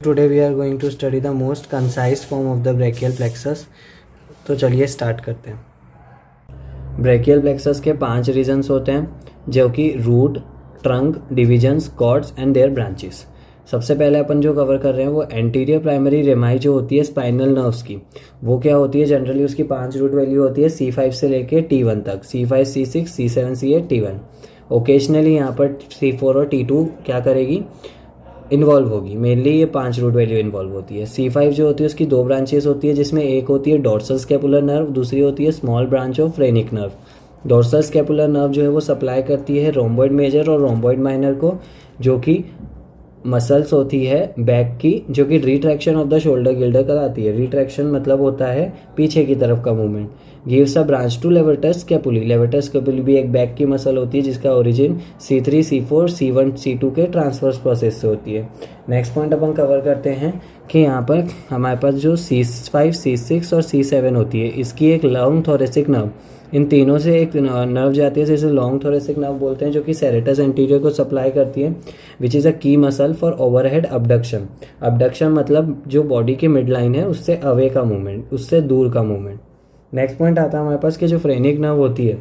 Today we are going to study the most concise form of the brachial plexus. तो चलिए start करते हैं। Brachial plexus के 5 regions होते हैं जो कि root, trunk, divisions, cords and their branches. सबसे पहले अपन जो कवर कर रहे हैं वो एंटीरियर प्राइमरी रेमाई जो होती है स्पाइनल नर्व्स की, वो क्या होती है, जनरली उसकी 5 रूट वैल्यू होती है C5 से लेके T1 तक, C5, C6, C7, C8, T1। Occasionally यहाँ पर C4 और T2 क्या करेगी, इन्वॉल्व होगी। मेनली ये 5 रूट वैल्यू इन्वॉल्व होती है। C5 जो होती है उसकी 2 ब्रांचेस होती है, जिसमें एक होती है डोर्सल स्कैपुलर नर्व, दूसरी होती है small branch of phrenic nerve. Dorsal scapular nerve जो है वो सप्लाई करती है रोम्बॉइड मेजर और रोम्बॉइड माइनर को, जो कि मसल्स होती है बैक की, जो कि retraction of the shoulder Gilder कराती है। रिट्रैक्शन मतलब होता है पीछे की तरफ का movement. Gives a branch to levator scapulae. Levator scapulae भी एक बैक की मसल होती है जिसका origin C3, C4, C1, C2 के ट्रांसवर्स प्रोसेस से होती है। नेक्स्ट पॉइंट अपन कवर करते हैं कि यहाँ पर हमारे पास जो C5, C6 और C7 होती है, इसकी एक लॉन्ग थोरेसिक नर्व, इन तीनों से एक नर्व जाती है जिसे लॉन्ग थोरेसिक नर्व बोलते हैं, जो कि सेरेटस एंटीरियर को सप्लाई करती है, विच इज़ अ की muscle for overhead abduction. Abduction मतलब जो बॉडी की मिड लाइन है उससे अवे का मूवमेंट, उससे दूर का मूवमेंट। नेक्स्ट पॉइंट आता है हमारे पास कि जो फ्रेनिक नर्व होती है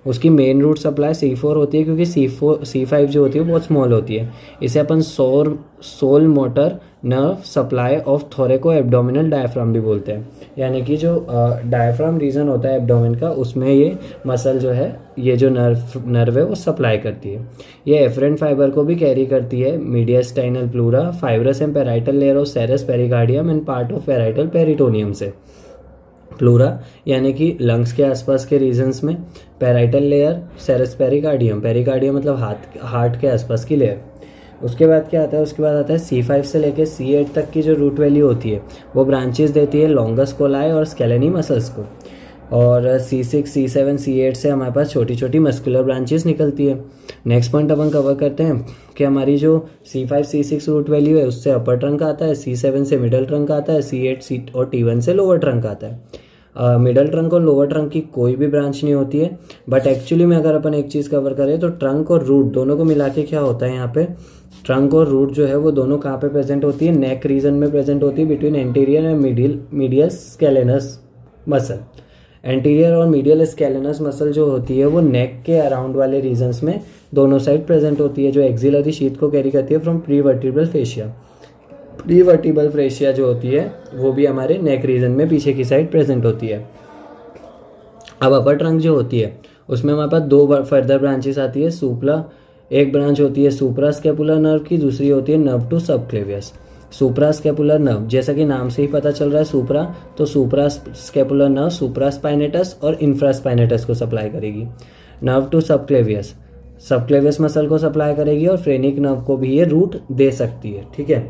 उसकी मेन रूट सप्लाई C4 होती है, क्योंकि C5 जो होती है वो बहुत स्मॉल होती है। इसे अपन sole motor nerve supply of thoraco abdominal diaphragm भी बोलते हैं, यानी कि जो डायफ्राम रीजन होता है एब्डोमिन का, उसमें ये मसल जो है, ये जो नर्व है वो सप्लाई करती है। ये एफरेंट फाइबर को भी कैरी करती है, mediastinal pleura, fibrous and parietal layer of serous pericardium and part of parietal peritoneum से। प्लूरा यानी कि लंग्स के आसपास के रीजन्स में, parietal layer, serous pericardium, pericardium मतलब हार्ट के आसपास की लेयर। उसके बाद क्या आता है, उसके बाद आता है C5 से लेके C8 तक की जो रूट वैल्यू होती है वो ब्रांचेस देती है लॉन्गस कोलाई और स्केलेनी मसल्स को, और C6, C7, C8 से हमारे पास छोटी छोटी मस्कुलर ब्रांचेस निकलती है। नेक्स्ट पॉइंट अपन कवर करते हैं कि हमारी जो C5, C6 रूट वैल्यू है उससे अपर ट्रंक आता है, C7 से मिडल ट्रंक आता है, C8 और T1 से लोअर ट्रंक आता है। मिडल ट्रंक और लोअर ट्रंक की कोई भी ब्रांच नहीं होती है, बट एक्चुअली में अगर अपन एक चीज़ कवर करें तो ट्रंक और रूट दोनों को मिला के क्या होता है, यहाँ पे ट्रंक और रूट जो है वो दोनों कहाँ पे प्रेजेंट होती है, नेक रीजन में प्रेजेंट होती है, between anterior and medial scalenus muscle. Anterior और मीडियल स्केलेनस मसल जो होती है वो नेक के अराउंड वाले रीजन्स में दोनों साइड प्रेजेंट होती है, जो एक्सिलरी शीथ को कैरी करती है फ्रॉम प्रीवर्टिब्रल फेशिया। प्रीवर्टिब्रल फेशिया जो होती है वो भी हमारे नेक रीजन में पीछे की साइड प्रेजेंट होती है। अब अपर ट्रंक जो होती है उसमें हमारे पास 2 फर्दर ब्रांचेस आती है। सुप्रा एक ब्रांच होती है सुप्रा स्कैपुलर नर्व की, दूसरी होती है nerve to subclavius. Suprascapular nerve, जैसा कि नाम से ही पता चल रहा है सुप्रा, तो suprascapular nerve supraspinatus और इंफ्रा स्पाइनेटस को सप्लाई करेगी। Nerve to subclavius, subclavius muscle को सप्लाई करेगी, और फ्रेनिक नर्व को भी ये रूट दे सकती है। ठीक है,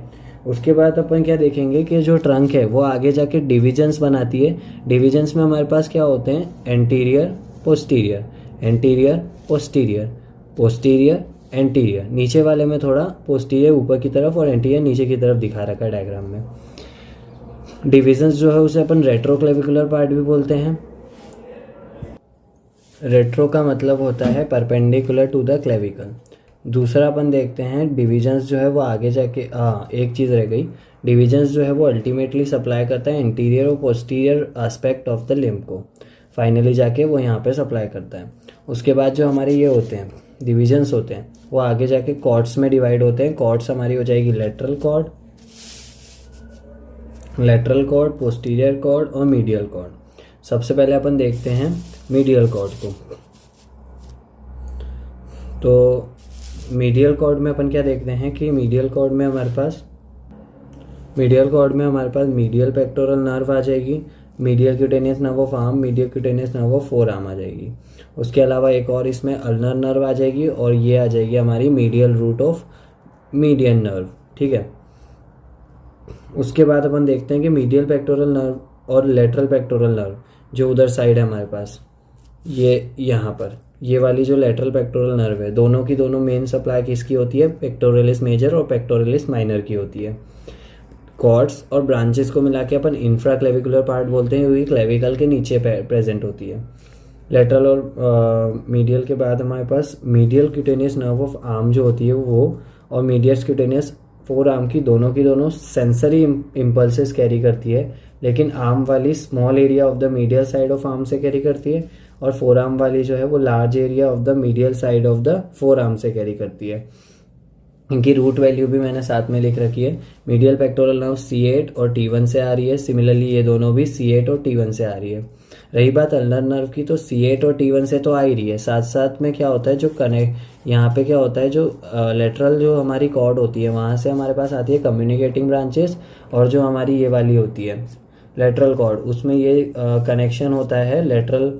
उसके बाद अपन क्या देखेंगे कि जो ट्रंक है वो आगे जाके डिविजन्स बनाती है। डिविजन्स में हमारे पास क्या होते हैं, anterior posterior, anterior posterior, posterior anterior. नीचे वाले में थोड़ा पोस्टीरियर ऊपर की तरफ और एंटीरियर नीचे की तरफ दिखा रखा है डायग्राम में। डिविजन्स जो है उसे अपन रेट्रोक्लेविकुलर पार्ट भी बोलते हैं। रेट्रो का मतलब होता है परपेंडिकुलर टू द क्लेविकल। दूसरा अपन देखते हैं डिविजन्स जो है वो आगे जाके, एक चीज़ रह गई, डिविजन्स जो है वो अल्टीमेटली सप्लाई करता है इंटीरियर और posterior aspect of the limb को, फाइनली जाके वो यहाँ पे सप्लाई करता है। उसके बाद जो हमारे ये होते हैं डिविजन्स होते हैं वो आगे जाके कॉर्ड्स में डिवाइड होते हैं। कॉर्ड्स हमारी हो जाएगी लेटरल कॉर्ड, पोस्टीरियर कॉर्ड और मीडियल कॉर्ड। सबसे पहले अपन देखते हैं मीडियल कॉर्ड को। तो मीडियल कॉर्ड में अपन क्या देखते हैं कि मीडियल कॉर्ड में हमारे पास मीडियल पेक्टोरल नर्व आ जाएगी, medial cutaneous nerve of arm, medial cutaneous nerve of forearm आ जाएगी। उसके अलावा एक और इसमें अल्नर नर्व आ जाएगी, और ये आ जाएगी हमारी medial root of median nerve. ठीक है, उसके बाद अपन देखते हैं कि मीडियल पेक्टोरल नर्व और लेटरल पेक्टोरल नर्व जो उधर साइड है हमारे पास, ये यहाँ पर ये वाली जो लेटरल पेक्टोरल नर्व है, दोनों की दोनों मेन सप्लाई किसकी होती है, पेक्टोरलिस मेजर और पेक्टोरलिस माइनर की होती है। कॉर्ड्स और ब्रांचेस को मिला के अपन इंफ्रा क्लेविकुलर पार्ट बोलते हैं, क्योंकि क्लेविकल के नीचे प्रेजेंट होती है। लेटरल और मीडियल के बाद हमारे पास medial cutaneous nerve of arm जो होती है वो, और मीडियल क्यूटेनियस फोर आर्म की दोनों सेंसरी इम्पल्सेस कैरी करती है, लेकिन आर्म वाली small area of the medial side of arm से कैरी करती है, और फोर आर्म वाली जो है वो large area of the medial side of the four arm से कैरी करती है। इनकी रूट वैल्यू भी मैंने साथ में लिख रखी है। मीडियल पेक्टोरल नर्व C8 और T1 से आ रही है, सिमिलरली ये दोनों भी C8 और T1 से आ रही है। रही बात अल्नर नर्व की, तो C8 और T1 से तो आ ही रही है, साथ साथ में क्या होता है जो कनेक्ट यहाँ पे क्या होता है, जो लेटरल जो हमारी कॉर्ड होती है वहाँ से हमारे पास आती है कम्युनिकेटिंग ब्रांचेस, और जो हमारी ये वाली होती है लेटरल कॉर्ड, उसमें ये कनेक्शन होता है लेटरल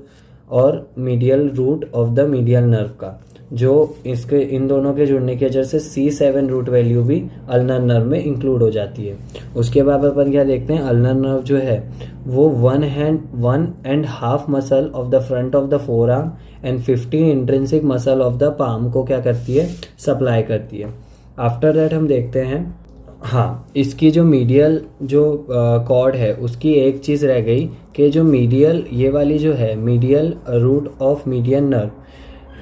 और medial root of the medial nerve का, जो इसके इन दोनों के जुड़ने की वजह से C7 रूट वैल्यू भी अल्नर नर्व में इंक्लूड हो जाती है। उसके बाद अपन क्या देखते हैं, अल्नर नर्व जो है वो 1.5 muscle of the front of the four arm and 15 intrinsic muscle of the palm को क्या करती है, सप्लाई करती है। आफ्टर दैट हम देखते हैं, हाँ, इसकी जो मीडियल जो कॉर्ड है उसकी एक चीज़ रह गई कि जो मीडियल ये वाली जो है medial root of median nerve,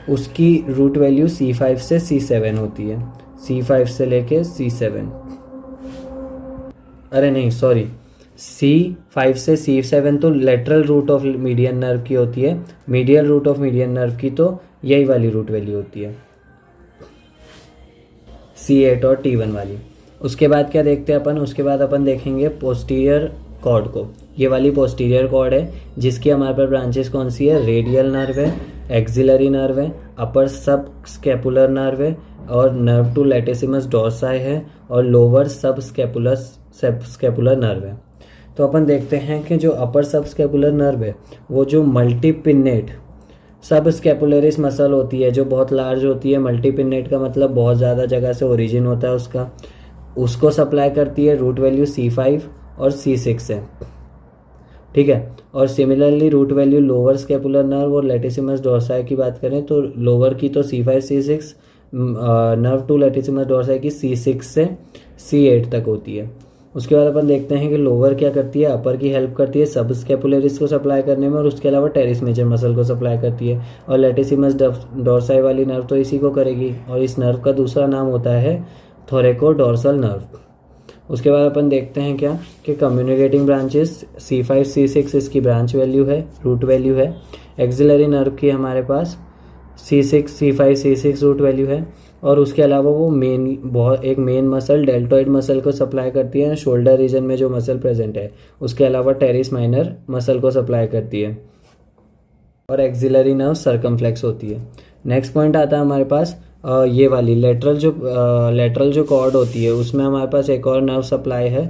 उसकी रूट वैल्यू C5 से C7 होती है, C5 से लेके C7, अरे नहीं सॉरी, C5 से C7 तो lateral root of median nerve की होती है, medial root of median nerve की तो यही वाली रूट वैल्यू होती है C8 और T1 वाली। उसके बाद क्या देखते हैं अपन, उसके बाद अपन देखेंगे पोस्टीरियर कॉर्ड को। ये वाली पोस्टीरियर कॉर्ड है जिसकी हमारे पास ब्रांचेस कौन सी है, रेडियल नर्व है, एक्सिलरी नर्व है, अपर सब स्केपुलर नर्व है, और नर्व टू लैटिसिमस डोर्साई है, और लोअर सब स्केपुलर नर्व है। तो अपन देखते हैं कि जो अपर सब स्केपुलर नर्व है वो जो मल्टीपिन्नेट सब स्केपुलरिस मसल होती है, जो बहुत लार्ज होती है, मल्टीपिन्नेट का मतलब बहुत ज़्यादा जगह से ओरिजिन होता है उसका, उसको सप्लाई करती है। रूट वैल्यू C5 और C6 है, ठीक है। और similarly root value lower scapular nerve और लैटिसिमस डोर्साई की बात करें तो लोअर की तो C5 C6, nerve to latissimus dorsi की C6 से C8 तक होती है। उसके बाद अपन देखते हैं कि लोअर क्या करती है, अपर की हेल्प करती है सब स्केपुलरिस को सप्लाई करने में, और उसके अलावा टेरिस मेजर मसल को सप्लाई करती है। और लैटिसिमस डोर्साई वाली नर्व तो इसी को करेगी, और इस नर्व का दूसरा नाम होता है थोरेको डोर्सल नर्व। उसके बाद अपन देखते हैं क्या कि कम्युनिकेटिंग ब्रांचेस C5 C6 इसकी ब्रांच वैल्यू है, रूट वैल्यू है। एक्सिलरी नर्व की हमारे पास C6 C5 C6 root value है, और उसके अलावा वो एक मेन मसल डेल्टोइड मसल को सप्लाई करती है, शोल्डर रीजन में जो मसल प्रेजेंट है, उसके अलावा टेरिस माइनर मसल को सप्लाई करती है, और एक्सिलरी नर्व सर्कमफ्लेक्स होती है। नेक्स्ट पॉइंट आता है हमारे पास ये वाली लेटरल जो कॉर्ड होती है उसमें हमारे पास एक और नर्व सप्लाई है,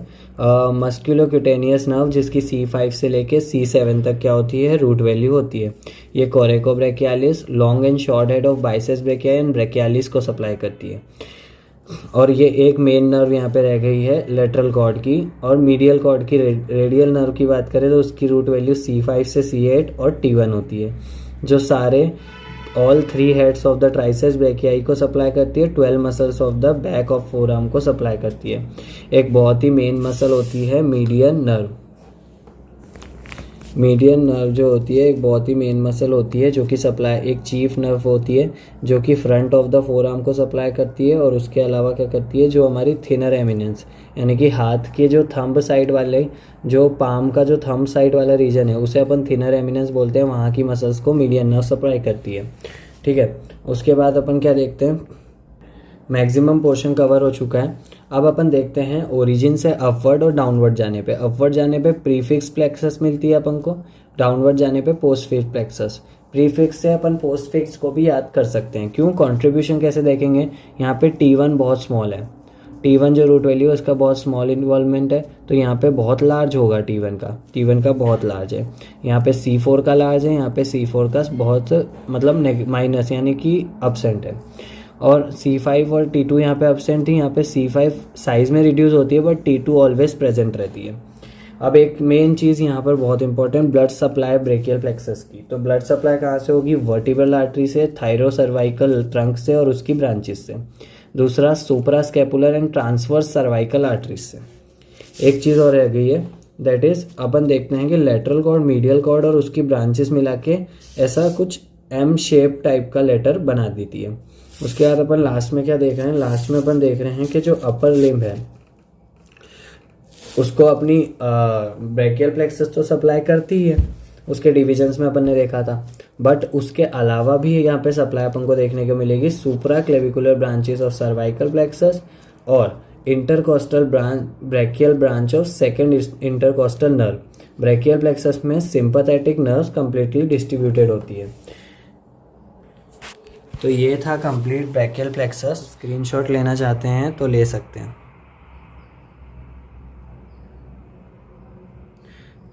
मस्कुलोक्यूटेनियस नर्व, जिसकी C5 से लेके C7 तक क्या होती है, रूट वैल्यू होती है। ये coracobrachialis, long and short head of biceps brachia and brachialis को सप्लाई करती है। और ये एक मेन नर्व यहाँ पे रह गई है लेटरल कॉर्ड की। और मीडियल कॉर्ड की रेडियल नर्व की बात करें तो उसकी रूट वैल्यू C5 से C8 और T1 होती है, जो सारे all 3 heads of the triceps brachii को सप्लाई करती है, 12 muscles of the back of four arm को सप्लाई करती है। एक बहुत ही मेन मसल होती है मीडियन नर्व। मीडियन नर्व जो होती है एक बहुत ही मेन मसल होती है, जो कि सप्लाई एक चीफ नर्व होती है जो कि front of the four arm को सप्लाई करती है। और उसके अलावा क्या करती है, जो हमारी थिनर एमिनेंस यानी कि हाथ के जो थंब साइड वाले, जो पाम का जो थंब साइड वाला रीजन है उसे अपन थिनर एमिनेंस बोलते हैं, वहाँ की मसल्स को मीडियन नर्व सप्लाई करती है, ठीक है। उसके बाद अपन क्या देखते हैं, मैक्सिमम पोर्शन कवर हो चुका है। अब अपन देखते हैं ओरिजिन से अपवर्ड और डाउनवर्ड जाने पे। अपवर्ड जाने पे प्रीफिक्स प्लेक्सस मिलती है अपन को, डाउनवर्ड जाने पे पोस्टफिक्स प्लेक्सस। प्रीफिक्स से अपन पोस्टफिक्स को भी याद कर सकते हैं। क्यों, कंट्रीब्यूशन कैसे देखेंगे, यहाँ पे T1 बहुत स्मॉल है, T1 जो रूट वैल्यू है उसका बहुत स्मॉल इन्वॉल्वमेंट है, तो यहाँ पे बहुत लार्ज होगा T1 का बहुत लार्ज है। यहाँ पे C4 का लार्ज है, यहाँ पे C4 का बहुत मतलब माइनस यानी कि अब्सेंट है। और C5 और T2 यहाँ पे अब्सेंट थी, यहाँ पे C5 साइज में रिड्यूस होती है बट T2 ऑलवेज प्रेजेंट रहती है। अब एक मेन चीज़ यहाँ पर बहुत important, blood supply brachial plexus की। तो ब्लड सप्लाई कहाँ से होगी, वर्टिब्रल आर्टरी से, थायरो सर्वाइकल ट्रंक से और उसकी ब्रांचेस से। दूसरा suprascapular and transverse cervical arteries से। एक चीज़ और रह गई है, दैट इज अपन देखते हैं कि लेटरल कॉर्ड, मीडियल कॉर्ड और उसकी ब्रांचेस मिला के ऐसा कुछ M शेप टाइप का लेटर बना देती है। उसके बाद अपन लास्ट में क्या देख रहे हैं, लास्ट में अपन देख रहे हैं कि जो अपर लिम्ब है उसको अपनी ब्रेकियल प्लेक्सस तो सप्लाई करती ही है, उसके डिविजन्स में अपन ने देखा था, बट उसके अलावा भी यहाँ पे सप्लाई अपन को देखने को मिलेगी supraclavicular branches of cervical plexus और intercostal brachial branch of second intercostal nerve. Brachial plexus में सिंपैथेटिक नर्व्स कंप्लीटली डिस्ट्रीब्यूटेड होती है। तो ये था कंप्लीट ब्रेकियल प्लेक्सस। स्क्रीनशॉट लेना चाहते हैं तो ले सकते हैं।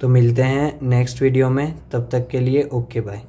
तो मिलते हैं नेक्स्ट वीडियो में, तब तक के लिए ओके बाय।